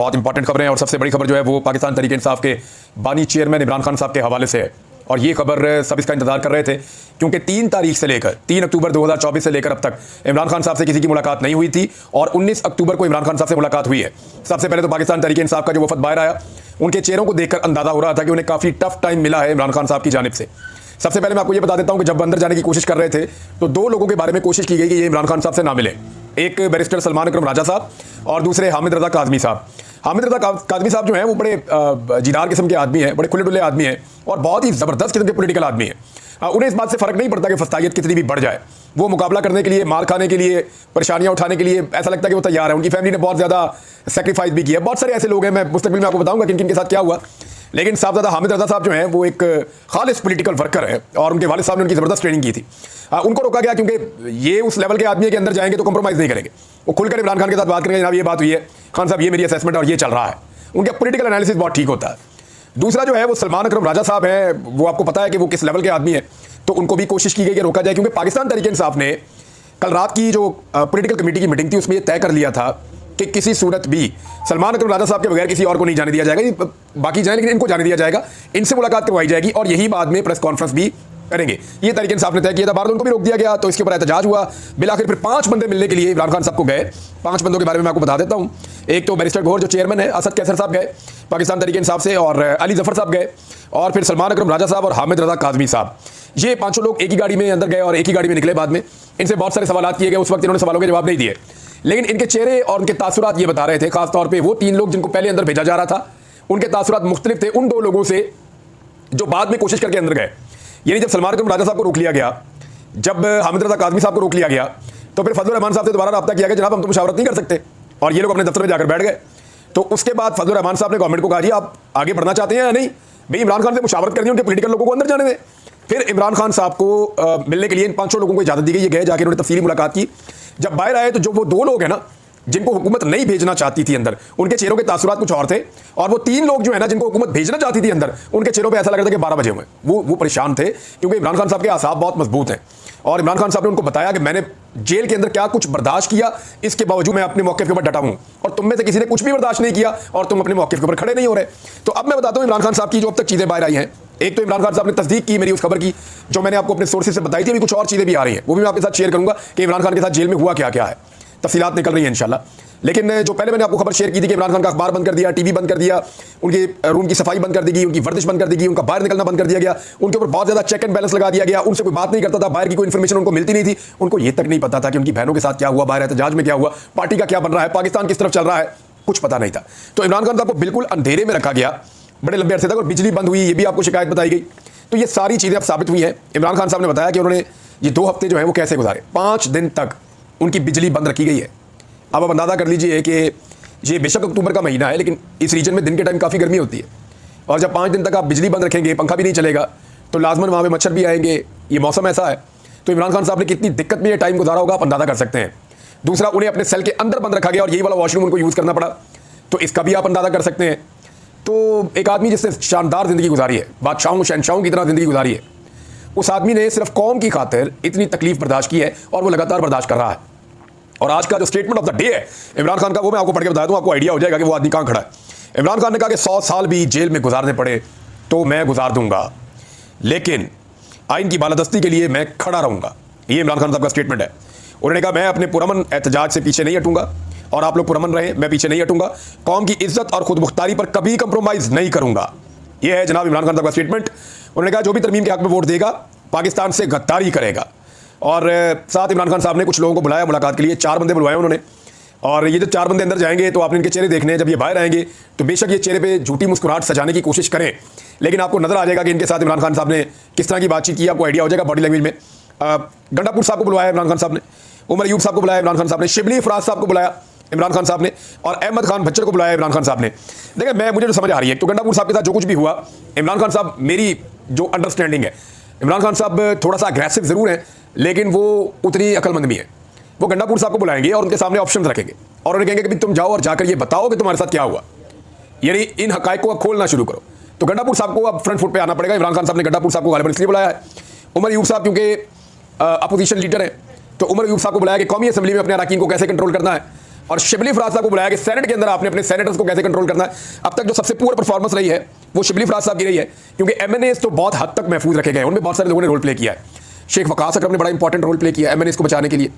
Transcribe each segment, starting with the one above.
बहुत इंपॉर्टेंट खबरें और सबसे बड़ी खबर जो है वो पाकिस्तान तहरीक इंसाफ के बानी चेयरमैन इमरान खान साहब के हवाले से है। और ये खबर सब इसका इंतजार कर रहे थे क्योंकि 3 तारीख से लेकर 3 अक्टूबर 2024 से लेकर अब तक इमरान खान साहब से किसी की मुलाकात नहीं हुई थी और 19 अक्टूबर को इमरान खान साहब से मुलाकात हुई है। सबसे पहले तो पाकिस्तान तहरीक इंसाफ का जो वफद बाहर आया, उनके चेहरों को देखकर अंदाजा हो रहा था कि उन्हें काफ़ी टफ टाइम मिला है इमरान खान साहब की जानिब से। सबसे पहले मैं आपको ये बता देता हूं कि जब अंदर जाने की कोशिश कर रहे थे तो 2 लोगों के बारे में कोशिश की गई कि ये इमरान खान साहब से ना मिले। एक बैरिस्टर सलमान अकरम राजा साहब और दूसरे हामिद रजा काज़मी साहब। हामिद रजा काज़मी साहब जो हैं वो बड़े जीदार किस्म के आदमी हैं, बड़े खुले डुले आदमी हैं और बहुत ही ज़बरदस्त किस्म के पॉलिटिकल आदमी हैं। उन्हें इस बात से फ़र्क नहीं पड़ता कि फस्तायत कितनी भी बढ़ जाए, वो मुकाबला करने के लिए, मार खाने के लिए, परेशानियां उठाने के लिए ऐसा लगता है कि वो तैयार है। उनकी फैमिली ने बहुत ज़्यादा सेक्रीफाइस भी किया। बहुत सारे ऐसे लोग हैं, मैं मुस्तकबिल में आपको बताऊंगा कि किन के साथ क्या हुआ। लेकिन साहबजादा हामिद रजा साहब जो हैं वो एक खालिस पॉलिटिकल वर्कर है और उनके वालिद साहब ने उनकी ज़बरदस्त ट्रेनिंग की थी। उनको रोका गया क्योंकि ये उस लेवल के आदमी है कि अंदर जाएंगे तो कॉम्प्रोमाइज़ नहीं करेंगे। वो खुलकर इमरान खान के साथ बात करेंगे, जनाब ये बात हुई है, खान साहब ये मेरी असेसमेंट और ये चल रहा है। उनका पॉलिटिकल एनालिसिस बहुत ठीक होता है। दूसरा जो है वो सलमान अकरम राजा साहब है, वो आपको पता है कि वो किस लेवल के आदमी है, तो उनको भी कोशिश की गई कि रोका जाए क्योंकि पाकिस्तान तहरीक इंसाफ ने कल रात की जो पॉलिटिकल कमेटी की मीटिंग थी उसमें ये तय कर लिया था कि किसी सूरत भी सलमान अकरम राजा साहब के बगैर किसी और को नहीं जाने दिया जाएगा। बाकी जाए लेकिन इनको जाने दिया जाएगा, इनसे मुलाकात करवाई जाएगी और यही बाद में प्रेस कॉन्फ्रेंस भी करेंगे। ये तहरीक इंसाफ ने तय किया था, बार उनको भी रोक दिया गया, तो इसके ऊपर एहतजाज हुआ। बिलाखिर फिर 5 बंदे मिलने के लिए इमरान खान साहब को गए। 5 बंदों के बारे में मैं आपको बता देता हूँ। एक तो बैरिस्टर गौहर जो चेयरमैन है, असद कैसर साहब गए पाकिस्तान तहरीक इंसाफ से, और अली जफर साहब गए, और फिर सलमान अकरम राजा साहब और हामिद रजा काज़मी साहब। ये 5 लोग एक ही गाड़ी में अंदर गए और एक ही गाड़ी में निकले। बाद में इनसे बहुत सारे सवाल किए गए, उस वक्त इन्होंने सवालों के जवाब नहीं दिए, लेकिन इनके चेहरे और उनके तासुरात ये बता रहे थे। खासतौर पर वो 3 लोग जिनको पहले अंदर भेजा जा रहा था, उनके तासुरात मुख्तलिफ थे उन 2 लोगों से जो बाद में कोशिश करके अंदर गए। यानी जब सलमान अकरम राजा साहब को रोक लिया गया, जब हामिद रजा काज़मी साहब को रोक लिया गया, तो फिर फजलुर रहमान साहब से दोबारा रब्ता किया गया, जनाब हम तो मुशावरत नहीं कर सकते, और ये लोग अपने दफ्तर में जाकर बैठ गए। तो उसके बाद फजलुर रहमान साहब ने गवर्नमेंट को कहा जी आप आगे बढ़ना चाहते हैं या नहीं, भाई इमरान खान से मुशावरत करनी है, उनके पॉलिटिकल लोगों को अंदर जाने दें। फिर इमरान खान साहब को मिलने के लिए इन 5 लोगों को इजाज़त दी गई। ये गए, जाकर उन्होंने तफसीली मुलाकात की। जब बाहर आए तो जो वो 2 लोग हैं ना जिनको हुकूमत नहीं भेजना चाहती थी अंदर, उनके चेहरों के तासुरात कुछ और थे, और वो 3 लोग जो है ना जिनको हुकूमत भेजना चाहती थी अंदर, उनके चेहरों पे ऐसा लग रहा था कि 12 बजे हुए। वो परेशान थे क्योंकि इमरान खान साहब के आसाब बहुत मजबूत हैं और इमरान खान साहब ने उनको बताया कि मैंने जेल के अंदर क्या कुछ बर्दाश्त किया, इसके बावजूद मैं अपने मौके के ऊपर डटा हूं और तुम में से किसी ने कुछ भी बर्दाश्त नहीं किया और तुम अपने मौके के ऊपर खड़े नहीं हो रहे। तो अब मैं बताता हूं इमरान खान साहब की जो अब तक चीज़ें बाहर आई हैं। एक तो इमरान खान साहब ने तस्दीक की मेरी उस खबर की जो मैंने आपको अपने सोर्सेज से बताई थी। अभी कुछ और चीज़ें भी आ रही हैं, वो भी मैं आपके साथ शेयर करूंगा कि इमरान खान के साथ जेल में हुआ क्या क्या है, तफसीलात निकल रही है इंशाल्लाह। लेकिन जो पहले मैंने आपको खबर शेयर की थी कि इमरान खान का अखबार बंद कर दिया, टीवी बंद कर दिया, उनके रूम की सफाई बंद कर दी गई, उनकी वर्जिश बंद कर दी गई, उनका बाहर निकलना बंद कर दिया गया, उनके ऊपर बहुत ज़्यादा चेक एंड बैलेंस लगा दिया गया, उनसे कोई बात नहीं करता था, बाहर की कोई इन्फॉर्मेशन उनको मिलती नहीं थी। उनको ये तक नहीं पता था कि उनकी बहनों के साथ क्या हुआ, बाहर एहतजाज में क्या हुआ, पार्टी का क्या बन रहा है, पाकिस्तान किस तरफ चल रहा है, कुछ पता नहीं था। तो इमरान खान साहब को बिल्कुल अंधेरे में रखा गया बड़े लंबे अरसे तक, और बिजली बंद हुई, ये भी आपको शिकायत बताई गई। तो ये सारी चीज़ें अब साबित हुई हैं। इमरान खान साहब ने बताया कि उन्होंने ये 2 हफ्ते जो है वो कैसे गुजारे। 5 दिन तक उनकी बिजली बंद रखी गई है। अब आप अंदाज़ा कर लीजिए कि ये बेशक अक्टूबर का महीना है, लेकिन इस रीजन में दिन के टाइम काफ़ी गर्मी होती है, और जब 5 दिन तक आप बिजली बंद रखेंगे, पंखा भी नहीं चलेगा, तो लाजमन वहाँ पे मच्छर भी आएंगे। ये मौसम ऐसा है। तो इमरान खान साहब ने कितनी दिक्कत में ये टाइम गुजारा होगा आप अंदाज़ा कर सकते हैं। दूसरा, उन्हें अपने सेल के अंदर बंद रखा गया और यही वाला वॉशरूम उनको यूज़ करना पड़ा, तो इसका भी आप अंदाज़ा कर सकते हैं। तो एक आदमी जिसने शानदार ज़िंदगी गुजारी है, बादशाहों शहनशाहों की तरह ज़िंदगी गुजारी है, उस आदमी ने सिर्फ कौम की खातिर इतनी तकलीफ बर्दाश्त की है और वो लगातार बर्दाश्त कर रहा है। और आज का जो स्टेटमेंट ऑफ द डे है इमरान खान का, वो मैं आपको पढ़ के बता दूं, आपको आइडिया हो जाएगा कि वो आदमी कहां खड़ा है। इमरान खान ने कहा कि 100 साल भी जेल में गुजारने पड़े तो मैं गुजार दूंगा, लेकिन आइन की बालादस्ती के लिए मैं खड़ा रहूंगा। ये इमरान खान साहब का स्टेटमेंट है। उन्होंने कहा मैं अपने पुरअमन एहतजाज से पीछे नहीं हटूंगा और आप लोग पुरअमन रहें, मैं पीछे नहीं हटूंगा, कौम की इज्जत और खुद मुख्तारी पर कभी कंप्रोमाइज़ नहीं करूंगा। यह है जनाब इमरान खान साहब का स्टेटमेंट। उन्होंने कहा जो भी तरमीम के हक में वोट देगा पाकिस्तान से गद्दारी करेगा। और साथ इमरान खान साहब ने कुछ लोगों को बुलाया मुलाकात के लिए, 4 बंदे बुलवाए उन्होंने, और ये जो 4 बंदे अंदर जाएंगे तो आपने इनके चेहरे देखने हैं। जब ये बाहर आएंगे तो बेशक ये चेहरे पे झूठी मुस्कुराहट सजाने की कोशिश करें, लेकिन आपको नजर आ जाएगा कि इनके साथ इमरान खान साहब ने किस तरह की बातचीत की, आपको आइडिया हो जाएगा बॉडी लैंग्वेज में। गंडापुर साहब को बुलाया इमरान खान साहब ने, उमर अयूब साहब को बुलाया इमरान खान साहब ने, शिबली फराज साहब को बुलाया इमरान खान साहब ने, और अहमद खान भच्चर को बुलाया इमरान खान साहब ने। देखिए मुझे जो समझ आ रही है, तो गंडापुर साहब के साथ जो कुछ भी हुआ, इमरान खान साहब, मेरी जो अंडरस्टैंडिंग है, इमरान खान साहब थोड़ा सा अग्रेसिव जरूर हैं, लेकिन वो उतनी अकलमंद भी है। वो गंडापुर साहब को बुलाएंगे और उनके सामने ऑप्शन रखेंगे और उन्हें कहेंगे कि तुम जाओ और जाकर ये बताओ कि तुम्हारे साथ क्या हुआ, यानी इन हकायक को अब खोलना शुरू करो। तो गंडापुर साहब को अब फ्रंट फुट पे आना पड़ेगा। इमरान खान साहब ने गंडापुर साहब को गालिबन इसलिए बुलाया है। उमर अयूब साहब क्योंकि अपोजिशन लीडर है, तो उमर अयूब साहब को बुलाया कि कौमी असम्बली में अपने अरकान को कैसे कंट्रोल करना है, और शिबली फराज साहब को बुलाया कि सेनेट के अंदर आपने अपने सेनेटर्स को कैसे कंट्रोल करना है। अब तक जो सबसे पुअर परफॉर्मेंस रही है वो शिबली फराज साहब की रही है, क्योंकि एमएनएस तो बहुत हद तक महफूज रखे गए, उनमें बहुत सारे लोगों ने रोल प्ले किया है। शेख वकास अकरम ने बड़ा इंपॉर्टेंट रोल प्ले किया एमएनएस को बचाने के लिए,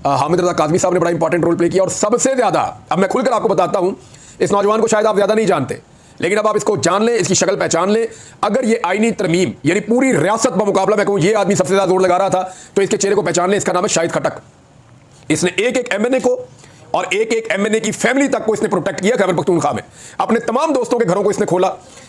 हामिद रजा काज़मी साहब ने बड़ा इंपॉर्टेंट रोल प्ले किया, और सबसे ज़्यादा, अब मैं खुलकर आपको बताता हूँ, इस नौजवान को शायद आप ज़्यादा नहीं जानते, लेकिन अब आप इसको जान लें, इसकी शक्ल पहचान लें। अगर ये आईनी तरमीम यानी पूरी रियासत का मुकाबला मैं कहूँ ये आदमी सबसे ज़्यादा जोर लगा रहा था, तो इसके चेहरे को पहचान लें, इसका नाम है शाहिद खटक। इसने एक एक एमएनए को और एक एक एमएनए की फैमिली तक को इसने प्रोटेक्ट किया खैबर पख्तूनख्वा में। अपने तमाम दोस्तों के घरों को इसने खोला,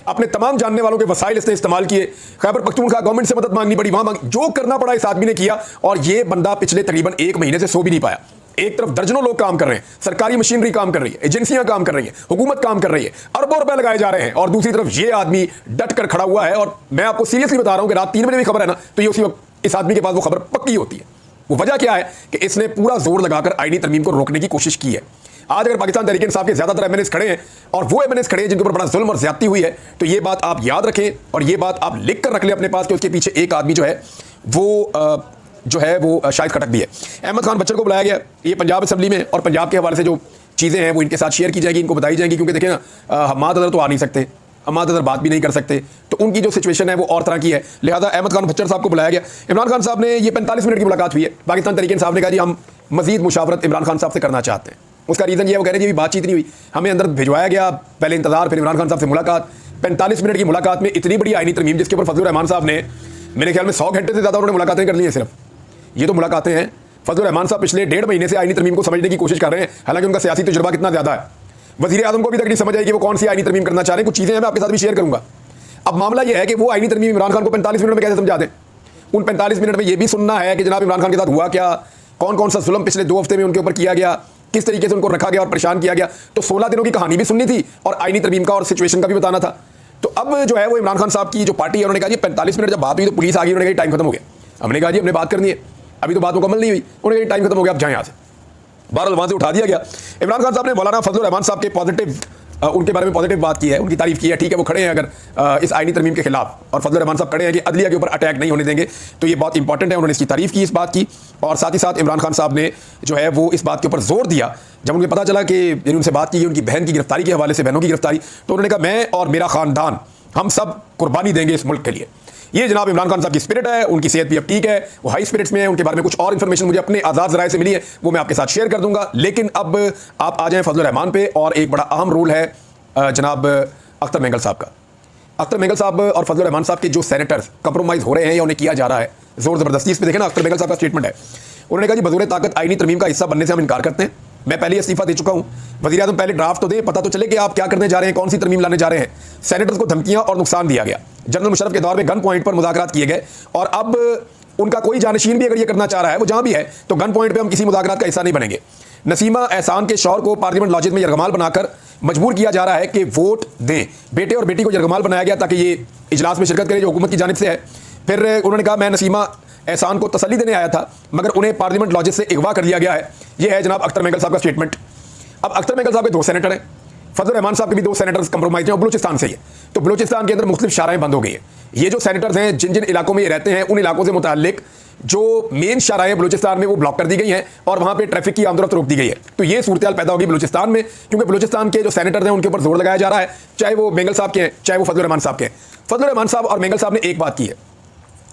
अपने तमाम जानने वालों के वसाइल इसने इस्तेमाल किए, खैबर पख्तूनख्वा गवर्नमेंट से मदद मांगनी पड़ी, वहां मांगी, जो करना पड़ा इस आदमी ने किया। और ये बंदा पिछले तकरीबन 1 महीने से सो भी नहीं पाया। एक तरफ दर्जनों लोग काम कर रहे हैं, सरकारी मशीनरी काम कर रही है, एजेंसियां काम कर रही है, हुकूमत काम कर रही है, अरबों रुपए लगाए जा रहे हैं, और दूसरी तरफ ये आदमी डट कर खड़ा हुआ है। और मैं आपको सीरियसली बता रहा हूं कि रात 3 बजे भी खबर है ना, तो ये उसी वक्त इस आदमी के पास वो खबर पक्की होती है। वो वजह क्या है कि इसने पूरा जोर लगाकर आईनी तरमीम को रोकने की कोशिश की है। आज अगर पाकिस्तान तहरीक इंसाफ के ज्यादातर एमएनएस खड़े हैं और वो एमएनएस खड़े हैं जिनके ऊपर बड़ा जुल्म और ज्यादती हुई है, तो ये बात आप याद रखें और ये बात आप लिख कर रख लें अपने पास कि उसके पीछे एक आदमी जो है वो शाहिद खटक भी है। अहमद खान बच्चर को बुलाया गया, ये पंजाब असेंबली में, और पंजाब के हवाले से जो चीज़ें हैं वो इनके साथ शेयर की जाएगी, इनको बताई जाएंगी, क्योंकि देखिए ना, हमाद अदर तो आ नहीं सकते, हमाद अदर बात भी नहीं कर सकते, तो उनकी जो सिचुएशन है वो और तरह की है। लिहाजा अहमद खान बच्चर साहब को बुलाया गया। इमरान खान साहब ने, ये 45 मिनट की मुलाकात हुई है, पाकिस्तान तहरीक इंसाफ ने कहा जी हम मजीद मुशावरत इमरान खान साहब से करना चाहते हैं। उसका रीज़न ये, वो कह रहे हैं जी बातचीत नहीं हुई, हमें अंदर भिजवाया गया, पहले इंतजार, फिर इमरान खान साहब से मुलाकात। 45 मिनट की मुलाकात में इतनी बड़ी आईनी तरमीम जिसके ऊपर फजलुर रहमान साहब ने, मेरे ख्याल में 100 घंटे से ज़्यादा उन्होंने मुलाकातें कर ली हैं। सिर्फ ये तो मुलाकातें हैं। फजलुर रहमान साहब पिछले 1.5 महीने से आईनी तरमीम को समझने की कोशिश कर रहे हैं, हालांकि उनका सियासी तजुर्बा कितना ज़्यादा है, वज़ीर आज़म को भी तक नहीं समझ आई कि वो कौन सी आईनी तरमीम करना चाह रहे हैं। कुछ चीज़ें मैं आपके साथ भी शेयर करूंगा। अब मामला ये है कि वो आईनी तरमीम इमरान खान को 45 मिनट में कैसे समझा दें। उन 45 मिनट में ये भी सुनना है कि जनाब इमरान खान के साथ हुआ क्या, कौन कौन सा जुल्म पिछले 2 हफ्ते में उनके ऊपर किया गया, किस तरीके से उनको रखा गया और परेशान किया गया। तो 16 दिनों की कहानी भी सुननी थी और आईनी तरमीम का और सिचुएशन का भी बताना था। तो अब जो है वो इमरान खान साहब की जो पार्टी है, उन्होंने कहा जी 45 मिनट जब बात हुई तो पुलिस आ गई, उन्होंने कहा टाइम खत्म हो गया। हमने कहा जी हमने बात करनी है, अभी तो बात मुकम्मल नहीं हुई, उन्होंने कहा टाइम खत्म हो गया, आप जाएं यहाँ से। बहरहाल वहाँ से उठा दिया गया। इमरान खान साहब ने मौलाना फजलुर रहमान साहब के पॉजिटिव, उनके बारे में पॉजिटिव बात की है, उनकी तारीफ की है। ठीक है, वो खड़े हैं अगर इस आईनी तरमीम के खिलाफ, और फजलुर रहमान साहब खड़े हैं कि अदलिया के ऊपर अटैक नहीं होने देंगे, तो ये बहुत इंपॉर्टेंट है। उन्होंने इसकी तारीफ की, इस बात की, और साथ ही साथ इमरान खान साहब ने जो है वो इस बात के ऊपर जोर दिया, जब उनको पता चला कि यानी उनसे बात की उनकी बहन की गिरफ्तारी के हवाले से, बहनों की गिरफ्तारी, तो उन्होंने कहा मैं और मेरा खानदान हम सब कुर्बानी देंगे इस मुल्क के लिए। ये जनाब इमरान खान साहब की स्पिरिट है, उनकी सेहत भी अब ठीक है, वो हाई स्पिरिट्स में है। उनके बारे में कुछ और इन्फॉर्मेशन मुझे अपने आज़ाद ज़राए से मिली है, वो मैं आपके साथ शेयर कर दूंगा। लेकिन अब आप आ जाएं फजलुर रहमान पे, और एक बड़ा अहम रोल है जनाब अख्तर मेंगल साहब का। अख्तर मेंगल साहब और फजलुर रहमान साहब के जो सेनेटर्स कंप्रोमाइज़ हो रहे हैं या उन्हें किया जा रहा है जोर ज़बरदस्ती, इस पर देखें ना, अख्तर मेंगल साहब का स्टेटमेंट है। उन्होंने कहा जी बज़ौर ताकत आईनी तरमीम का हिस्सा बनने से हम इनकार करते हैं, मैं पहले इस्तीफा दे चुका हूं, वज़ीर आज़म पहले ड्राफ्ट तो दें, पता तो चले कि आप क्या करने जा रहे हैं, कौन सी तरमीम लाने जा रहे हैं। सेनेटर्स को धमकियां और नुकसान दिया गया, जनरल मुशर्रफ के दौर में गन पॉइंट पर मुज़ाकरात किए गए, और अब उनका कोई जानशीन भी अगर ये करना चाह रहा है, वो जहां भी है, तो गन पॉइंट पर हम किसी मुज़ाकरात का हिस्सा नहीं बनेंगे। नसीमा एहसान के शौहर को पार्लियामेंट लॉजिस में यरगमाल बनाकर मजबूर किया जा रहा है कि वोट दें। बेटे और बेटी को यरगमाल बनाया गया ताकि ये इजलास में शिरकत करें जो हुकूमत की जानिब से है। फिर उन्होंने कहा मैं नसीमा एहसान को तसल्ली देने आया था, मगर उन्हें पार्लियामेंट लॉजिस से अगवा कर दिया गया है। यह है जनाब अख्तर मेंगल साहब का स्टेटमेंट। अब अख्तर मेंगल साहब के 2 सेनेटर हैं, फजलुर रहमान साहब के भी 2 सेनेटर्स कंप्रोमाइज हैं, और बलूचिस्तान से ही है। तो बलूचिस्तान के अंदर मुख्तलिफ शाराएं बंद हो गई है। ये जो सेनेटर्स हैं जिन जिन इलाकों में ये रहते हैं, उन इलाकों से मुताल्लिक जो मेन शाराएं बलूचिस्तान में वो ब्लॉक कर दी गई हैं, और वहाँ पे ट्रैफिक की आमदोरफ्त रोक दी गई है। तो ये सूरत पैदा होगी बलूचिस्तान में, क्योंकि बलूचिस्तान के जो सेनेटर्स हैं उनके ऊपर जोर लगाया जा रहा है, चाहे वो मेंगल साहब के हैं, चाहे वो फजलुर रहमान साहब के हैं। फजलुर रहमान साहब और मेंगल साहब ने एक बात की है,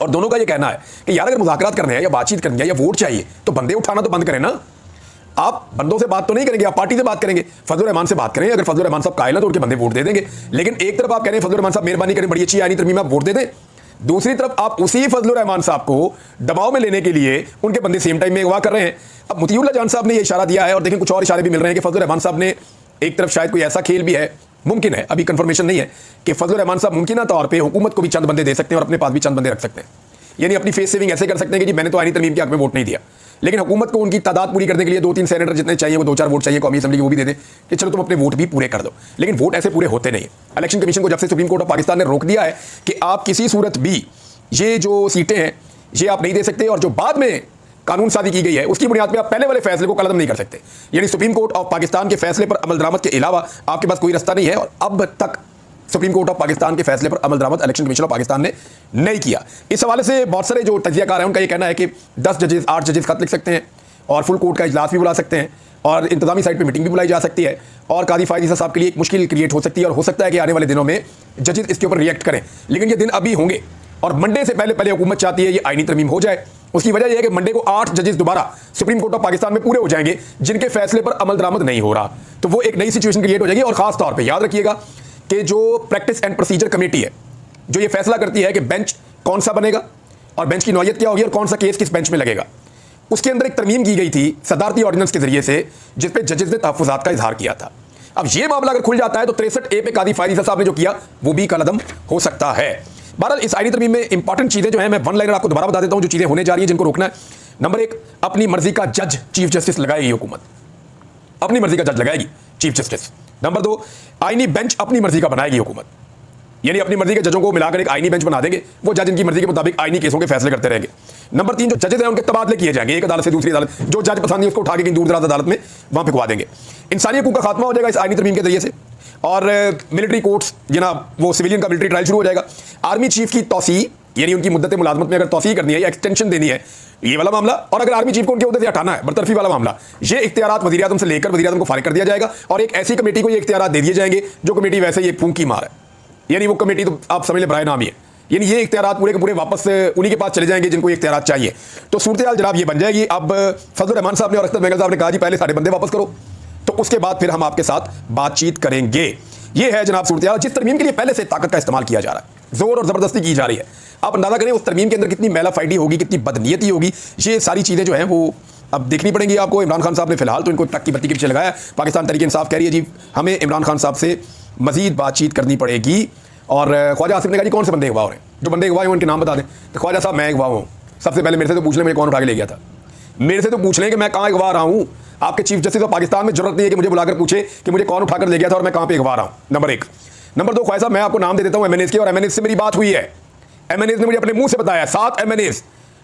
और दोनों का ये कहना है कि यार अगर मुज़ाकरात करने हैं या बातचीत करनी है या वोट चाहिए, तो बंदे उठाना तो बंद करें ना। आप बंदों से बात तो नहीं करेंगे, आप पार्टी से बात करेंगे, फजलुर रहमान से बात करें। अगर फजलुर रहमान साहब कायल हैं तो उनके बंदे वोट दे देंगे। लेकिन एक तरफ आप कह रहे हैं फजलुर रहमान साहब मेहरबानी करें, बड़ी अच्छी आईनी तरमीम आप वोट दे दें, दूसरी तरफ आप उसी फजलुर रहमान साहब को दबाव में लेने के लिए उनके बंदे सेम टाइम में अगवा कर रहे हैं। अब मुतीउल्लाह जान साहब ने ये इशारा दिया है, और देखें कुछ और इशारे भी मिल रहे हैं कि फजलुर रहमान साहब ने एक तरफ शायद कोई ऐसा खेल भी है, मुमकिन है, अभी कंफर्मेशन नहीं है, कि फजलुर रहमान साहब मुमकिन तौर पर हुकूमत को भी चंद बंदे दे सकते हैं और अपने पास भी चंद बंदे रख सकते हैं। यानी अपनी फेस सेविंग ऐसे कर सकते हैं कि जी मैंने तो आईनी तरमीम के हक में वोट नहीं दिया, लेकिन हुकूमत को उनकी तादाद पूरी करने के लिए 2-3 सेनेटर जितने चाहिए, वो 2-4 वोट चाहिए कौमी असेंबली की, वो भी दे दें कि चलो तुम अपने वोट भी पूरे कर दो। लेकिन वोट ऐसे पूरे होते नहीं है। इलेक्शन कमीशन को जब से सुप्रीम कोर्ट ऑफ पाकिस्तान ने रोक दिया है कि आप किसी सूरत भी ये जो सीटें हैं ये आप नहीं दे सकते, और जो बाद में कानून साजी की गई है उसकी बुनियाद पर आप पहले वाले फैसले को कलम नहीं कर सकते। यानी सुप्रीम कोर्ट ऑफ पाकिस्तान के फैसले पर अमल दरामद के अलावा आपके पास कोई रास्ता नहीं है, और अब तक सुप्रीम कोर्ट ऑफ पाकिस्तान के फैसले पर अमल दरामद इलेक्शन कमीशन ऑफ पाकिस्तान ने नहीं किया। इस हवाले से बहुत सारे जो तजियाकार हैं उनका ये कहना है कि 10 जजेस 8 जजेस खत लिख सकते हैं और फुल कोर्ट का इजलास भी बुला सकते हैं, और इंतजामी साइड पे मीटिंग भी बुलाई जा सकती है और कादी फायद ईसा साहब के लिए एक मुश्किल क्रिएट हो सकती है और हो सकता है कि आने वाले दिनों में जजेस इसके ऊपर रिएक्ट करें, लेकिन ये दिन अभी होंगे और मंडे से पहले हुकूमत चाहती है ये आईनी तरमीम हो जाए। उसकी वजह यह है कि मंडे को 8 जजेस दोबारा सुप्रीम कोर्ट ऑफ पाकिस्तान में पूरे हो जाएंगे जिनके फैसले पर अमल दरामद नहीं हो रहा, तो वो एक नई सिचुएशन क्रिएट हो जाएगी। और खास तौर पर याद रखिएगा कि जो प्रैक्टिस एंड प्रोसीजर कमेटी है जो ये फैसला करती है कि बेंच कौन सा बनेगा और बेंच की नौयत क्या होगी और कौन सा केस किस बेंच में लगेगा, उसके अंदर एक तरमीम की गई थी सदारती ऑर्डिनेंस के जरिए से जिस पे जजेस ने तहफ्फुज़ात का इजहार किया था। अब ये मामला अगर खुल जाता है तो 63A पे कादी फायद ईसा साहब ने जो किया वो भी कलअदम हो सकता है। बहरहाल इस आईनी तरमीम में इंपॉर्टेंट चीजें जो है मैं वन लाइनर आपको दोबारा बता देता हूं जो चीजें होने जा रही है जिनको रोकना है। नंबर 1, अपनी मर्जी का जज चीफ जस्टिस लगाएगी हुकूमत, अपनी मर्जी का जज लगाएगी चीफ जस्टिस। नंबर 2, आईनी बेंच अपनी मर्जी का बनाएगी हुकूमत, यानी अपनी मर्जी के जजों को मिलाकर एक आईनी बेंच बना देंगे, वो जज इनकी मर्जी के मुताबिक आईनी केसों के फैसले करते रहेंगे। नंबर 3, जो जजेस हैं उनके तबादले किए जाएंगे एक अदालत से दूसरी अदालत, जो जज पसंद नहीं उसको उठा के कहीं दूर दराज अदालत में वहां पे खुआ देंगे। इंसानी हकूक का खात्मा हो जाएगा इस आईनी तरमीम के जरिए से और मिलिट्री कोर्ट्स जनाब वो सिविलियन का मिलिट्री ट्रायल शुरू हो जाएगा। आर्मी चीफ की तौसी यानी उनकी मुद्दत मुलाजमत में अगर तौसी करनी है या एक्सटेंशन देनी है ये वाला मामला, और अगर आर्मी चीफ को उनके उहदे से हटाना है बरतरफी वाला मामला, ये इख्तियारात वज़ीर आज़म से लेकर वज़ीर आज़म को फारिग कर दिया जाएगा और एक ऐसी कमेटी को ये इख्तियारात दे दिए जाएंगे जो कमेटी वैसे ये फूंक की मार है, यानी वो कमेटी तो आप समझ ले बराए नाम ही है, यानी ये इख्तियारात पूरे के पूरे वापस उन्हीं के पास चले जाएंगे जिनको ये इख्तियारात चाहिए। तो सूरत हाल जनाब ये बन जाएगी। अब फजल रहमान साहब ने और अख्तर महंगल साहब ने कहा जी पहले सारे बंदे वापस करो, तो उसके बाद फिर हम आपके साथ बातचीत करेंगे। ये है जनाब सूरत हाल जिस तरमीम के लिए पहले से ताकत का इस्तेमाल किया जा रहा है, जोर और जबरदस्ती की जा रही है। आप अंदाजा करें उस तरमीम के अंदर कितनी मैलाफाइडी होगी, कितनी बदनीयती होगी, ये सारी चीज़ें जो हैं वो अब देखनी पड़ेंगी आपको। इमरान खान साहब ने फिलहाल तो इनको टक की बत्ती के पीछे लगाया। पाकिस्तान तहरीक इंसाफ कह रही है जी हमें इमरान खान साहब से मजीद बातचीत करनी पड़ेगी। और ख्वाजा आसिफ ने कहा जी कौन से बंदे अगवा हो रहे हैं, जो बंदे अगवा हैं उनके नाम बता दें। तो ख्वाजा साहब मैं अगवा हूँ, सबसे पहले मेरे से तो पूछ लें मुझे कौन उठा के ले गया था, मेरे से तो पूछ लें कि मैं कहाँ अगवा रहा हूँ। आपके चीफ जस्टिस ऑफ पाकिस्तान में जरूरत नहीं है कि मुझे बुलाकर पूछे कि मुझे कौन उठाकर ले गया था और मैं कहाँ पे अगवा रहा हूँ। नंबर 1। नंबर 2, ख्वाजा साहब मैं आपको नाम दे देता हूँ MNAs के, और MNAs से मेरी बात हुई है, MNAs ने मुझे अपने मुंह से बताया 7 MNAs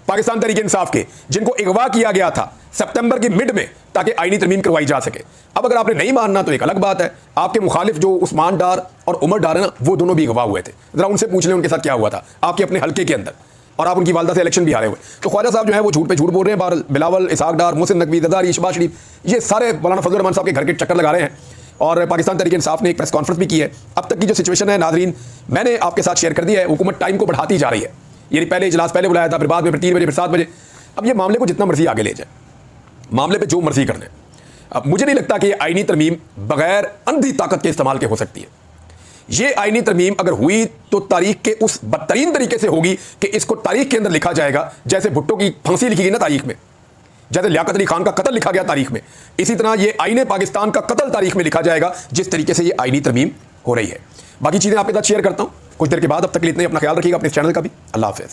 पाकिस्तान तहरीक इंसाफ के जिनको अगवा किया गया था सितंबर की मिड में ताकि आईनी तरमीम करवाई जा सके। अब अगर आपने नहीं मानना तो एक अलग बात है, आपके मुखालिफ जो उस्मान डार और उमर डार है ना वो दोनों भी अगवा हुए थे, जरा उनसे पूछ लें उनके साथ क्या हुआ था आपके अपने हल्के के अंदर, और आप उनकी वालदा से इलेक्शन भी हारे हुए। तो ख्वाजा साहब जो है वो झूठ पे झूठ बोल रहे हैं। बिलावल, इसहाक डार, मोहसिन नकवी, दरदारी, शहबाज शरीफ, ये सारे मौलाना फजल रहमान साहब के घर के चक्कर लगा रहे हैं। और पाकिस्तान तहरीक इंसाफ ने एक प्रेस कॉन्फ्रेंस भी की है। अब तक की जो सिचुएशन है नाजरीन मैंने आपके साथ शेयर कर दी है। हुकूमत टाइम को बढ़ाती जा रही है, यानी पहले इजलास पहले बुलाया था, फिर बाद में फिर 3 बजे, फिर 7 बजे। अब ये मामले को जितना मर्जी आगे ले जाए, मामले पे जो मर्जी कर दें। अब मुझे नहीं लगता कि ये आईनी तरमीम बगैर अंधी ताकत के इस्तेमाल के हो सकती है। ये आईनी तरमीम अगर हुई तो तारीख के उस बदतरीन तरीके से होगी कि इसको तारीख के अंदर लिखा जाएगा जैसे भुट्टो की फांसी लिखी गई ना तारीख में, जैसे लियाकत अली खान का कत्ल लिखा गया तारीख में, इसी तरह ये आईने पाकिस्तान का कत्ल तारीख में लिखा जाएगा जिस तरीके से ये आईनी तरमीम हो रही है। बाकी चीज़ें आपके साथ शेयर करता हूँ कुछ देर के बाद। अब तक के लिए इतना ही, अपना ख्याल रखिएगा, अपने चैनल का भी। अल्लाह हाफ़िज़।